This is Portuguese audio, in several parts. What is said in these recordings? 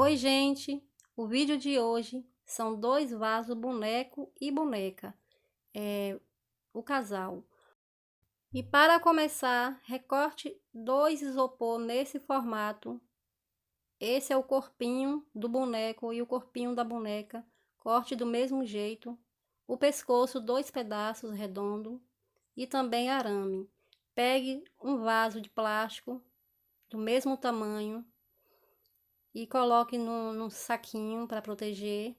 Oi, gente! O vídeo de hoje são dois vasos boneco e boneca, o casal. E para começar, recorte dois isopor nesse formato. Esse é o corpinho do boneco e o corpinho da boneca. Corte do mesmo jeito. O pescoço, dois pedaços redondos e também arame. Pegue um vaso de plástico do mesmo tamanho e coloque num saquinho para proteger.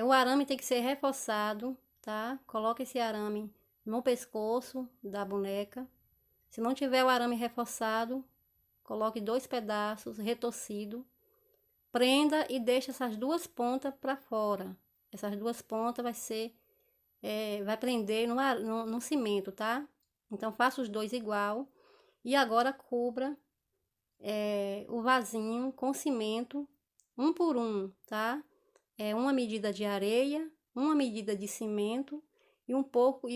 O arame tem que ser reforçado, tá? Coloque esse arame no pescoço da boneca. Se não tiver o arame reforçado, coloque dois pedaços retorcido. Prenda e deixe essas duas pontas para fora. Essas duas pontas vai prender no cimento, tá? Então faça os dois igual. E agora cubra o vasinho com cimento, um por um, tá? Uma medida de areia, uma medida de cimento e um pouco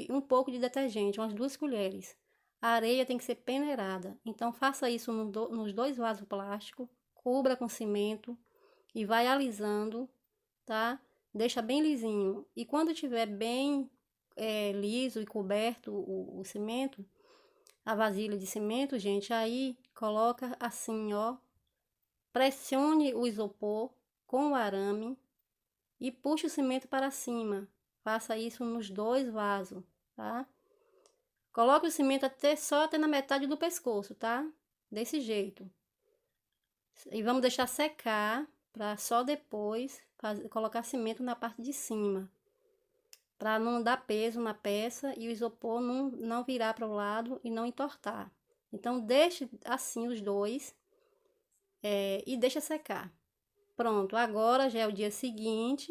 de detergente, umas 2 colheres. A areia tem que ser peneirada, então faça isso nos dois vasos plásticos, cubra com cimento e vai alisando, tá? Deixa bem lisinho. E quando tiver bem liso e coberto o cimento, a vasilha de cimento, gente, aí coloca assim, ó, pressione o isopor com o arame e puxe o cimento para cima. Faça isso nos dois vasos, tá? Coloque o cimento até na metade do pescoço, tá? Desse jeito. E vamos deixar secar para só depois colocar cimento na parte de cima. Para não dar peso na peça e o isopor não virar para o lado e não entortar. Então, deixe assim os dois e deixa secar. Pronto, agora já é o dia seguinte,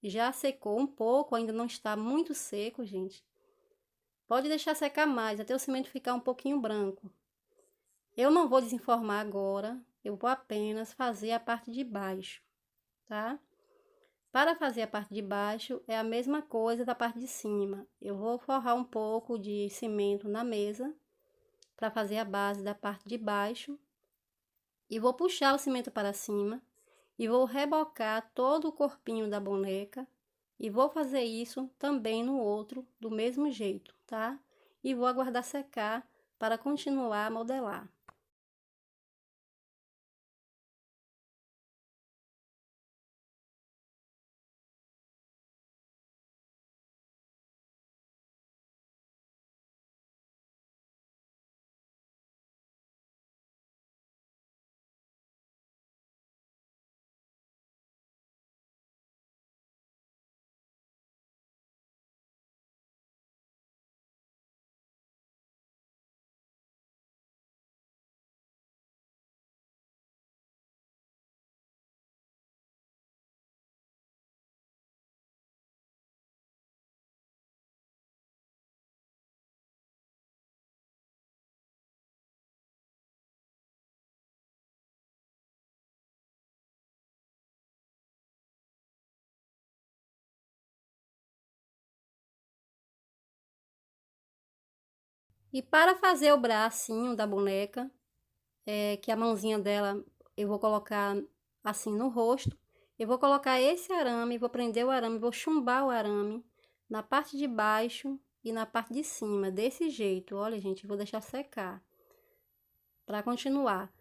já secou um pouco, ainda não está muito seco, gente. Pode deixar secar mais, até o cimento ficar um pouquinho branco. Eu não vou desenformar agora, eu vou apenas fazer a parte de baixo, tá? Para fazer a parte de baixo, é a mesma coisa da parte de cima. Eu vou forrar um pouco de cimento na mesa, para fazer a base da parte de baixo. E vou puxar o cimento para cima. E vou rebocar todo o corpinho da boneca. E vou fazer isso também no outro, do mesmo jeito, tá? E vou aguardar secar para continuar a modelar. E para fazer o bracinho da boneca, que a mãozinha dela eu vou colocar assim no rosto, eu vou colocar esse arame, vou prender o arame, vou chumbar o arame na parte de baixo e na parte de cima, desse jeito. Olha, gente, vou deixar secar para continuar.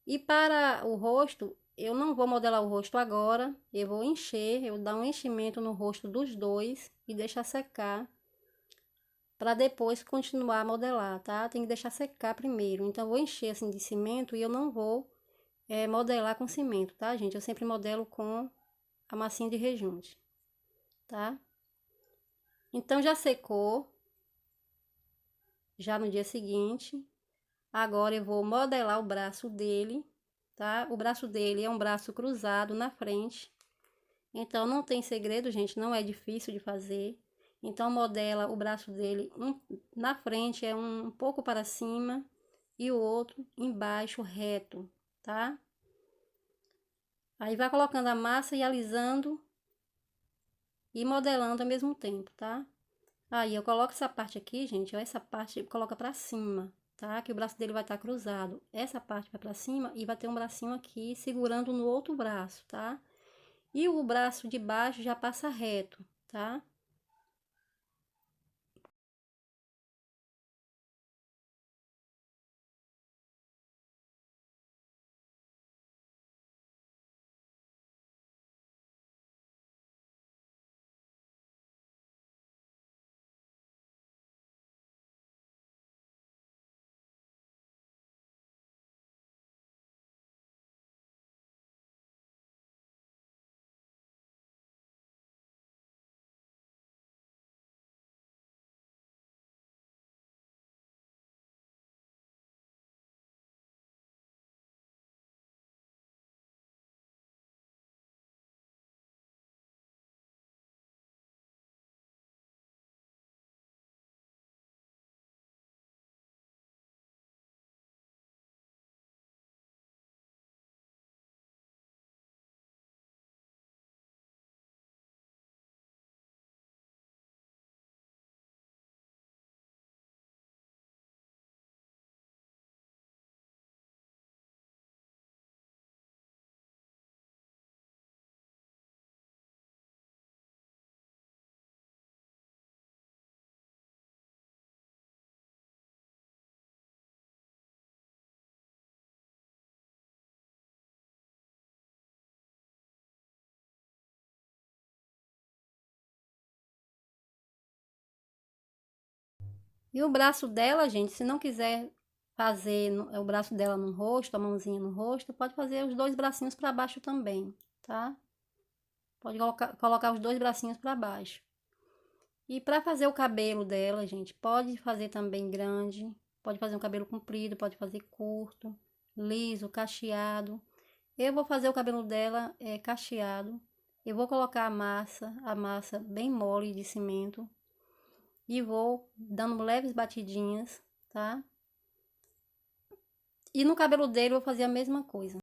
E para o rosto, eu não vou modelar o rosto agora, eu vou encher, eu vou dar um enchimento no rosto dos dois e deixar secar para depois continuar a modelar, tá? Tem que deixar secar primeiro. Então, eu vou encher assim de cimento e eu não vou modelar com cimento, tá, gente? Eu sempre modelo com a massinha de rejunte, tá? Então, já secou, já no dia seguinte. Agora, eu vou modelar o braço dele, tá? O braço dele é um braço cruzado na frente. Então, não tem segredo, gente, não é difícil de fazer. Então, modela o braço dele, na frente é um pouco para cima e o outro embaixo reto, tá? Aí, vai colocando a massa e alisando e modelando ao mesmo tempo, tá? Aí, eu coloco essa parte aqui, gente, ó, essa parte coloca pra cima, tá? Que o braço dele vai estar cruzado. Essa parte vai para cima e vai ter um bracinho aqui segurando no outro braço, tá? E o braço de baixo já passa reto, tá? E o braço dela, gente, se não quiser fazer o braço dela no rosto, a mãozinha no rosto, pode fazer os dois bracinhos para baixo também, tá? Pode colocar os dois bracinhos para baixo. E para fazer o cabelo dela, gente, pode fazer também grande, pode fazer um cabelo comprido, pode fazer curto, liso, cacheado. Eu vou fazer o cabelo dela cacheado. Eu vou colocar a massa bem mole de cimento e vou dando leves batidinhas, tá? E no cabelo dele eu vou fazer a mesma coisa.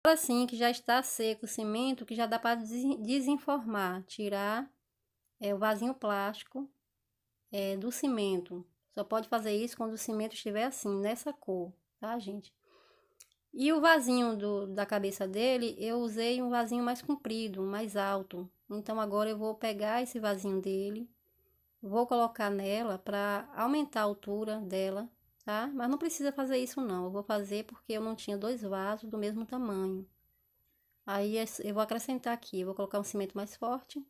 Agora sim que já está seco o cimento, que já dá para desenformar, tirar o vasinho plástico do cimento. Só pode fazer isso quando o cimento estiver assim, nessa cor, tá, gente? E o vasinho da cabeça dele, eu usei um vasinho mais comprido, mais alto. Então agora eu vou pegar esse vasinho dele, vou colocar nela para aumentar a altura dela, tá? Mas não precisa fazer isso não, eu vou fazer porque eu não tinha dois vasos do mesmo tamanho. Aí eu vou acrescentar aqui, eu vou colocar um cimento mais forte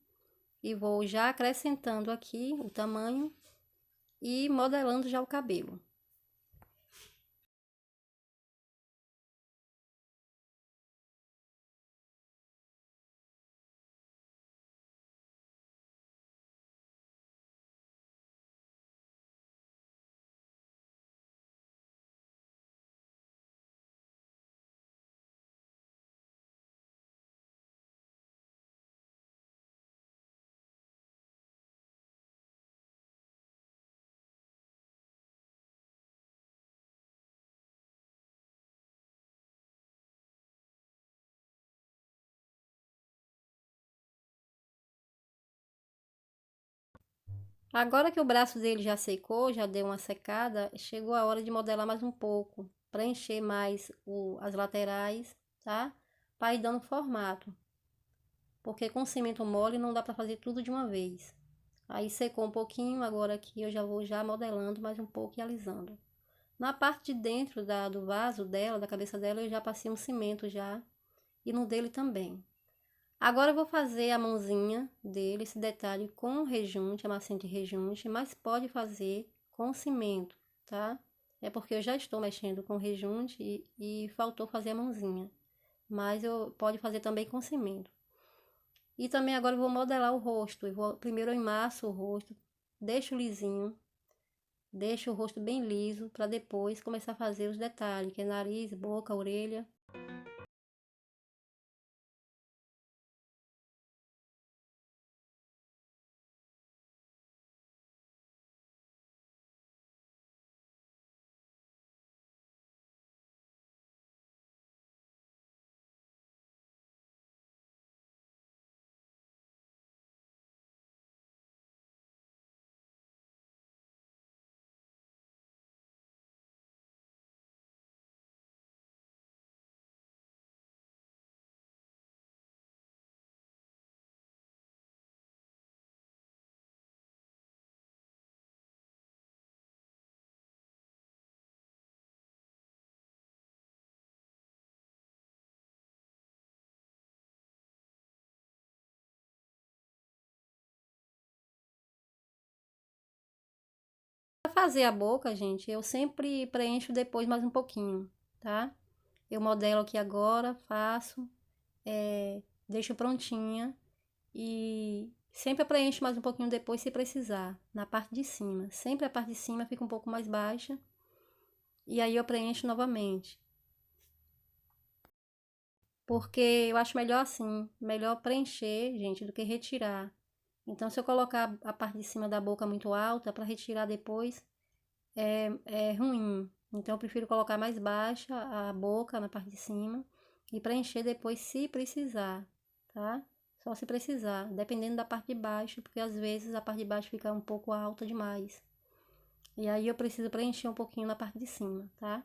e vou já acrescentando aqui o tamanho e modelando já o cabelo. Agora que o braço dele já secou, já deu uma secada, chegou a hora de modelar mais um pouco, preencher mais as laterais, tá? Para ir dando formato. porque com cimento mole não dá para fazer tudo de uma vez. Aí secou um pouquinho, agora aqui eu já vou já modelando mais um pouco e alisando. Na parte de dentro do vaso dela, da cabeça dela, eu já passei um cimento já, e no dele também. Agora eu vou fazer a mãozinha dele, esse detalhe com rejunte, a massinha de rejunte, mas pode fazer com cimento, tá? É porque eu já estou mexendo com rejunte e faltou fazer a mãozinha. Mas eu pode fazer também com cimento. E também agora eu vou modelar o rosto. Primeiro eu emasso o rosto, deixo lisinho, deixo o rosto bem liso, para depois começar a fazer os detalhes, que é nariz, boca, orelha. Para fazer a boca, gente, eu sempre preencho depois mais um pouquinho, tá? Eu modelo aqui agora, faço, deixo prontinha e sempre preencho mais um pouquinho depois se precisar, na parte de cima. Sempre a parte de cima fica um pouco mais baixa e aí eu preencho novamente. Porque eu acho melhor assim, melhor preencher, gente, do que retirar. Então, se eu colocar a parte de cima da boca muito alta, para retirar depois, é ruim. Então, eu prefiro colocar mais baixa a boca na parte de cima e preencher depois se precisar, tá? Só se precisar, dependendo da parte de baixo, porque às vezes a parte de baixo fica um pouco alta demais. E aí eu preciso preencher um pouquinho na parte de cima, tá?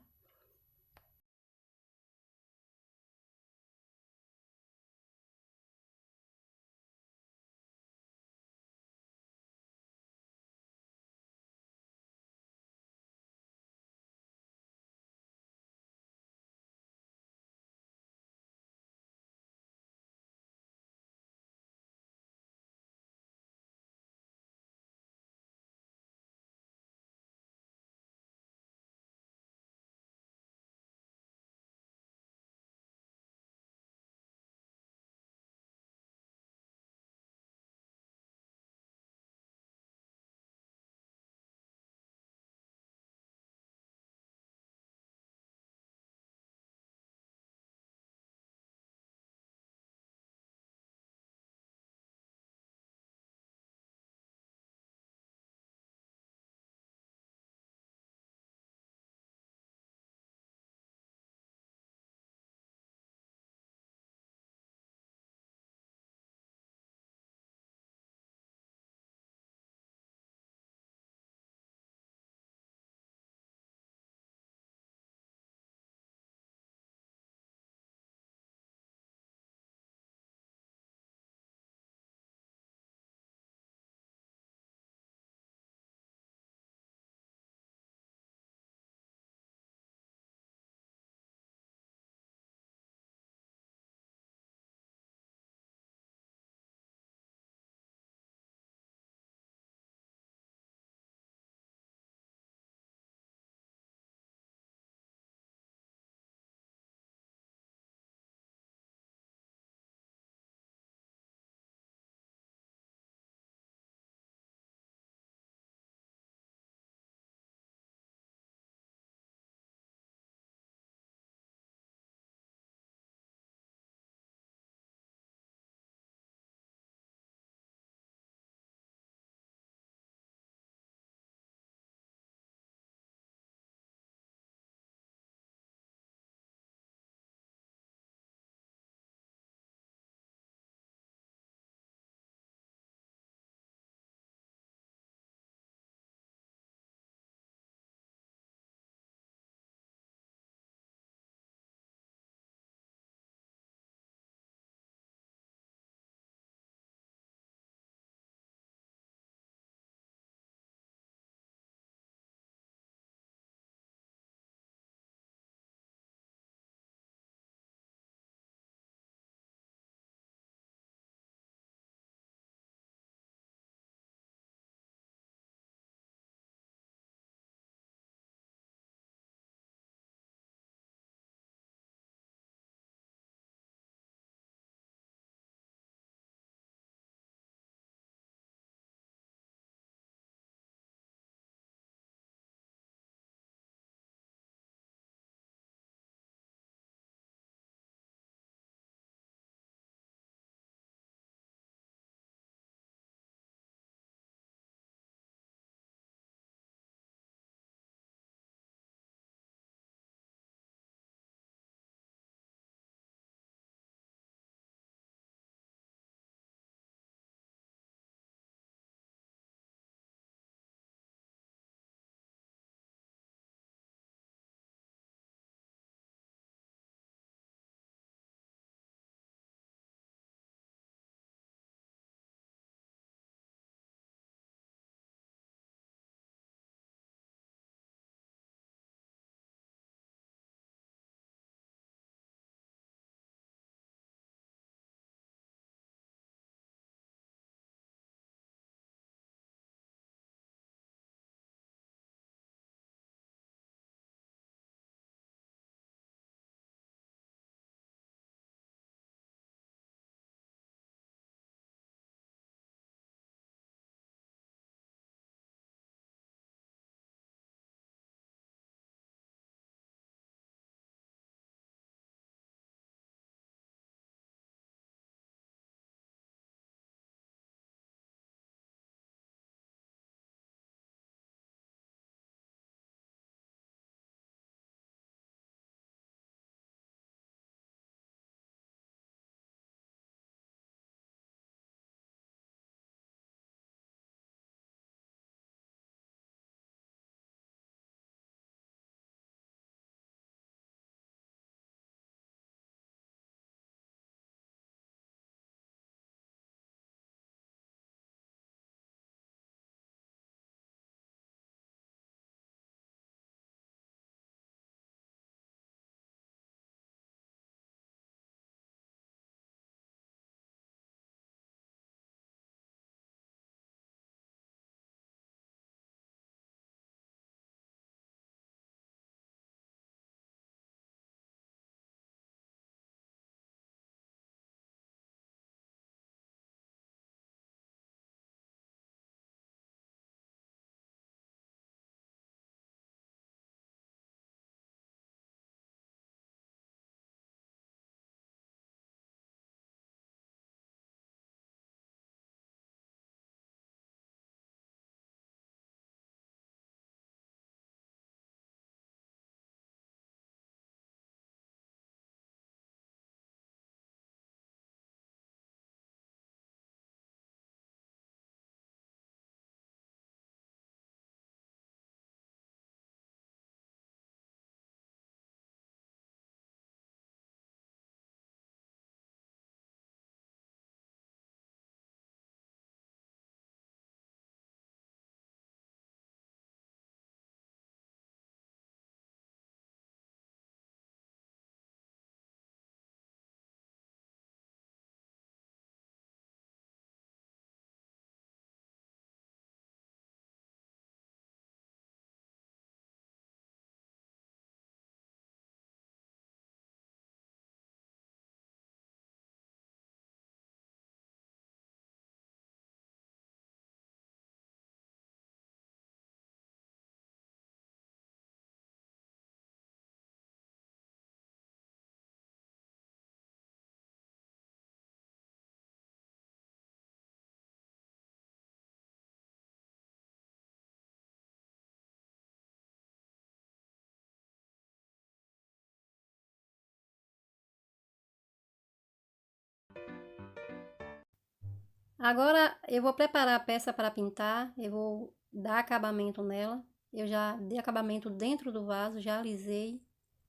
Agora eu vou preparar a peça para pintar, eu vou dar acabamento nela. Eu já dei acabamento dentro do vaso, já alisei.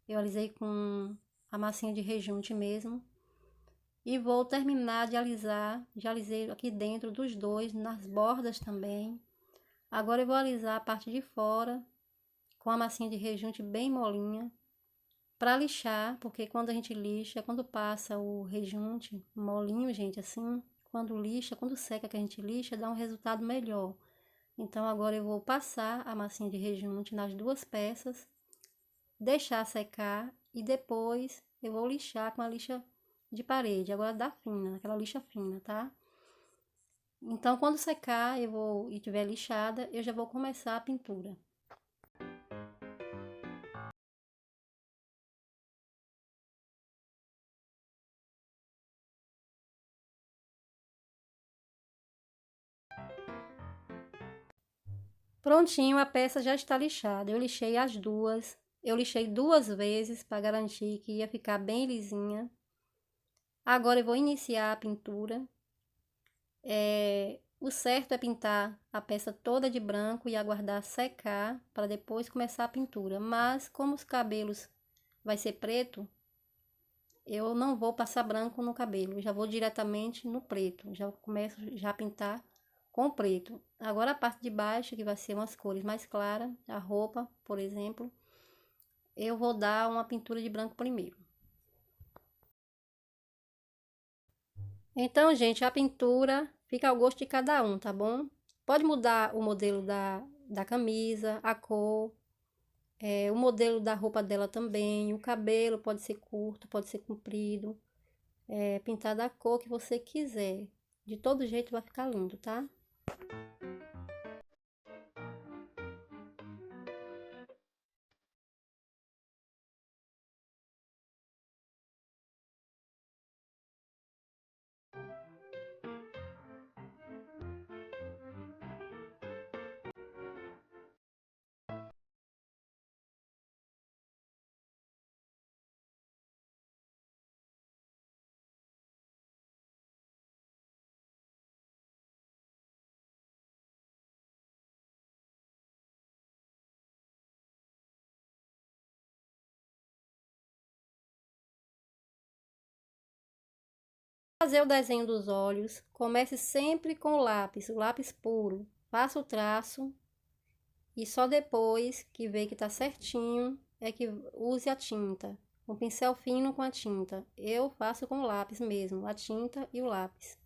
Eu alisei com a massinha de rejunte mesmo. E vou terminar de alisar, já alisei aqui dentro dos dois, nas bordas também. Agora eu vou alisar a parte de fora com a massinha de rejunte bem molinha. Para lixar, porque quando a gente lixa, quando passa o rejunte molinho, gente, assim, quando lixa, quando seca que a gente lixa, dá um resultado melhor. Então agora eu vou passar a massinha de rejunte nas duas peças, deixar secar e depois eu vou lixar com a lixa de parede, agora da fina, aquela lixa fina, tá? Então quando secar e tiver lixada, eu já vou começar a pintura. Prontinho, a peça já está lixada. Eu lixei as duas. Eu lixei duas vezes para garantir que ia ficar bem lisinha. Agora eu vou iniciar a pintura. O certo é pintar a peça toda de branco e aguardar secar para depois começar a pintura. Mas como os cabelos vai ser preto, eu não vou passar branco no cabelo. Eu já vou diretamente no preto. Já começo já a pintar com preto. Agora a parte de baixo, que vai ser umas cores mais claras, a roupa, por exemplo, eu vou dar uma pintura de branco primeiro. Então, gente, a pintura fica ao gosto de cada um, tá bom? Pode mudar o modelo da camisa, a cor, o modelo da roupa dela também, o cabelo pode ser curto, pode ser comprido, pintar da cor que você quiser. De todo jeito vai ficar lindo, tá? Fazer o desenho dos olhos, comece sempre com o lápis puro. Faça o traço e só depois que vê que tá certinho é que use a tinta. Um pincel fino com a tinta. Eu faço com o lápis mesmo, a tinta e o lápis.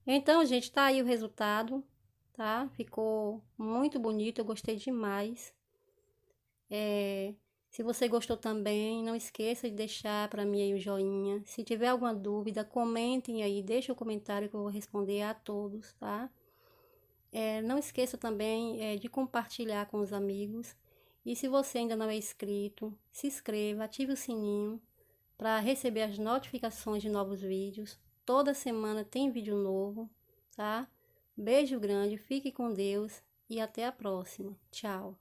Então, gente, tá aí o resultado, tá? Ficou muito bonito, eu gostei demais. Se você gostou também, não esqueça de deixar para mim aí o joinha. Se tiver alguma dúvida, comentem aí, deixa o comentário que eu vou responder a todos, tá? Não esqueça também de compartilhar com os amigos. E se você ainda não é inscrito, se inscreva, ative o sininho para receber as notificações de novos vídeos. Toda semana tem vídeo novo, tá? Beijo grande, fique com Deus e até a próxima. Tchau!